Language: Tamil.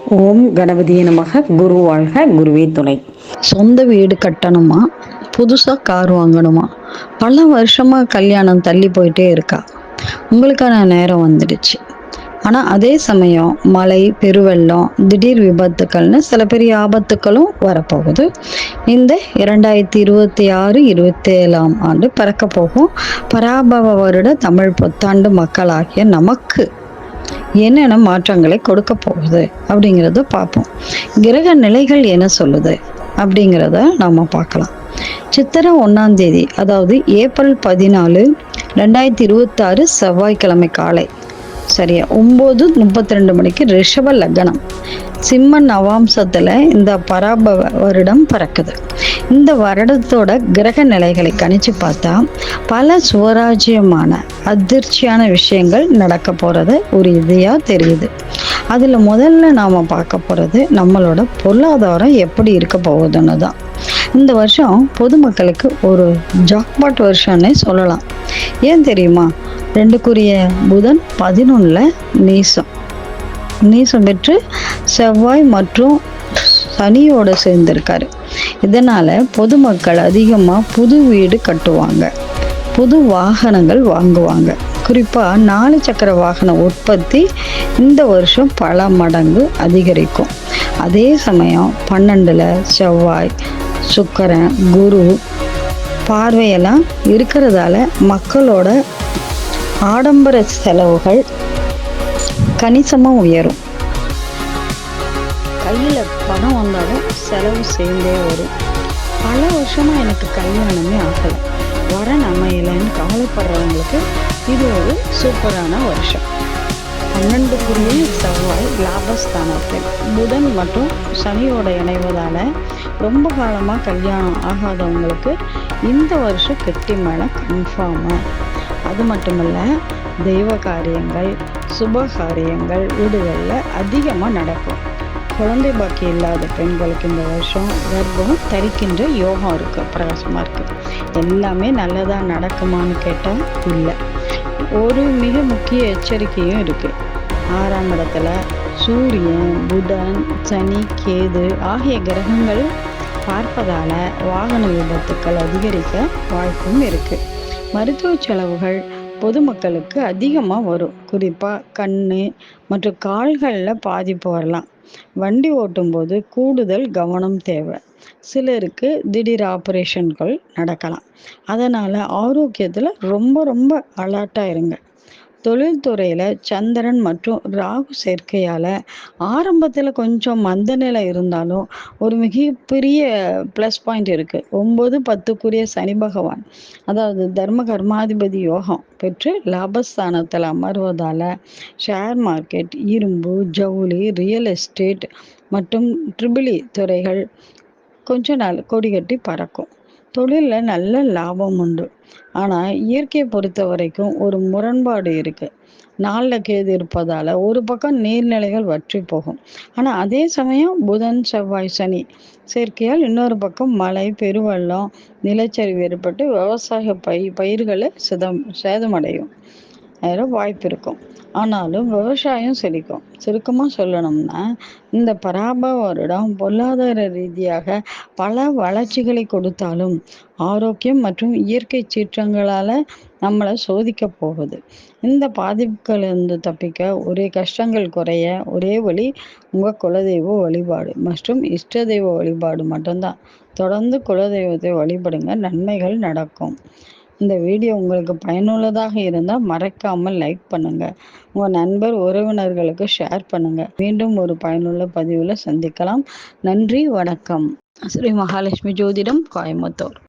ஓம் கணபதியே நமக. குரு வாழ்க, குருவே துணை. சொந்த வீடு கட்டணுமா, புதுசாக கார் வாங்கணுமா, பல வருஷமாக கல்யாணம் தள்ளி போயிட்டே இருக்கா. உங்களுக்கான நேரம் வந்துடுச்சு. ஆனால் அதே சமயம் மழை, பெருவெள்ளம், திடீர் விபத்துக்கள்னு சில பெரிய ஆபத்துக்களும் வரப்போகுது. இந்த 2026-27ஆம் ஆண்டு பிறக்க போகும் பராபவ வருட தமிழ் புத்தாண்டு மக்களாகிய நமக்கு என்னென்ன மாற்றங்களை கொடுக்க போகுது அப்படிங்கிறத பார்ப்போம். கிரக நிலைகள் என்ன சொல்லுது அப்படிங்கிறத நாம் பார்க்கலாம். சித்திரை 1ஆம் தேதி, அதாவது ஏப்ரல் 14, 2026 செவ்வாய்க்கிழமை காலை சரியா 9:32 மணிக்கு ரிஷப லக்னம், சிம்ம நவாம்சத்தில் இந்த பராபவ வருடம் பிறக்குது. இந்த வருடத்தோட கிரக நிலைகளை கணிச்சு பார்த்தா பல சுவராஜ்யமான அதிர்ச்சியான விஷயங்கள் நடக்க போகிறது ஒரு இதையாக தெரியுது. அதில் முதல்ல நாம் பார்க்க போகிறது நம்மளோட பொருளாதாரம் எப்படி இருக்க போகுதுன்னு தான். இந்த வருஷம் பொதுமக்களுக்கு ஒரு ஜாக்பாட் வருஷம்னே சொல்லலாம். ஏன் தெரியுமா? 2க்குரிய புதன் 11 நீசம் பெற்று செவ்வாய் மற்றும் சனியோடு சேர்ந்திருக்காரு. இதனால் பொதுமக்கள் அதிகமாக புது வீடு கட்டுவாங்க, புது வாகனங்கள் வாங்குவாங்க. குறிப்பாக 4 சக்கர வாகன உற்பத்தி இந்த வருஷம் பல மடங்கு அதிகரிக்கும். அதே சமயம் 12 செவ்வாய், சுக்கிரன், குரு பார்வையெல்லாம் இருக்கிறதால மக்களோட ஆடம்பர செலவுகள் கணிசமாக உயரும். கையில் பணம் வந்தாலும் செலவு சேர்ந்தே வரும். பல வருஷமாக எனக்கு கல்யாணமே ஆகலை, வரன் அமையலைன்னு கவலைப்படுறவங்களுக்கு இது ஒரு சூப்பரான வருஷம். 12க்குரிய செவ்வாய் லாபஸ்தானத்தில் புதன் மற்றும் சனியோட இணைவதால் ரொம்ப காலமாக கல்யாணம் ஆகாதவங்களுக்கு இந்த வருஷம் கெட்டி மேலே கன்ஃபார்மு. அது மட்டுமல்ல, தெய்வ காரியங்கள், சுப காரியங்கள் வீடுகளில் அதிகமாக நடக்கும். குழந்தை பாக்கி இல்லாத பெண்களுக்கு இந்த வருஷம் கர்ப்பம் தரிக்கின்ற யோகம் இருக்குது, பிரகாசமாக இருக்குது. எல்லாமே நல்லதாக நடக்குமான்னு கேட்டால் இல்லை. ஒரு மிக முக்கிய எச்சரிக்கையும் இருக்குது. 6ஆம் இடத்துல சூரியன், புதன், சனி, கேது ஆகிய கிரகங்கள் பார்ப்பதால் வாகன விபத்துக்கள் அதிகரிக்க வாய்ப்பும் இருக்குது. மருத்துவ செலவுகள் பொதுமக்களுக்கு அதிகமாக வரும். குறிப்பாக கண் மற்றும் கால்களில் பாதிப்பு வரலாம். வண்டி ஓட்டும்போது கூடுதல் கவனம் தேவை. சிலருக்கு திடீர் ஆப்ரேஷன்கள் நடக்கலாம். அதனால் ஆரோக்கியத்தில் ரொம்ப அலர்ட்டாக இருங்க. தொழில்துறையில் சந்திரன் மற்றும் ராகு சேர்க்கையால் ஆரம்பத்தில் கொஞ்சம் மந்த நிலை இருந்தாலும் ஒரு மிகப்பெரிய ப்ளஸ் பாயிண்ட் இருக்குது. 9-10க்குரிய சனி பகவான், அதாவது தர்ம கர்மாதிபதி யோகம் பெற்று லாபஸ்தானத்தில் அமர்வதால் ஷேர் மார்க்கெட், இரும்பு, ஜவுளி, ரியல் எஸ்டேட் மற்றும் ட்ரிபிள் துறைகள் கொஞ்ச நாள் கொடி கட்டி பறக்கும். தொழிலில் நல்ல லாபம் உண்டு. ஆனால் இயற்கையை பொறுத்த வரைக்கும் ஒரு முரண்பாடு இருக்குது. 4 கேது இருப்பதால் ஒரு பக்கம் நீர்நிலைகள் வற்றி போகும். ஆனால் அதே சமயம் புதன், செவ்வாய், சனி சேர்க்கையால் இன்னொரு பக்கம் மழை, பெருவெள்ளம், நிலச்சரிவு ஏற்பட்டு விவசாய பயிர்களை சேதமடையும் வாய்ப்பு இருக்கும். ஆனாலும் விவசாயம் செழிக்கும். சுருக்கமாக சொல்லணும்னா, இந்த பராபவ வருடம் பொருளாதார ரீதியாக பல வளர்ச்சிகளை கொடுத்தாலும் ஆரோக்கியம் மற்றும் இயற்கை சீற்றங்களால் நம்மளை சோதிக்க போகுது. இந்த பாதிப்புகளிலிருந்து தப்பிக்க ஒரே கஷ்டங்கள் குறைய ஒரே வழி உங்கள் குலதெய்வ வழிபாடு மற்றும் இஷ்ட தெய்வ வழிபாடு மட்டும்தான். தொடர்ந்து குலதெய்வத்தை வழிபடுங்க, நன்மைகள் நடக்கும். இந்த வீடியோ உங்களுக்கு பயனுள்ளதாக இருந்தால் மறக்காமல் லைக் பண்ணுங்கள், உங்கள் நண்பர் உறவினர்களுக்கு ஷேர் பண்ணுங்கள். மீண்டும் ஒரு பயனுள்ள பதிவில் சந்திக்கலாம். நன்றி, வணக்கம். ஸ்ரீ மகாலட்சுமி ஜோதிடம், கோயம்புத்தூர்.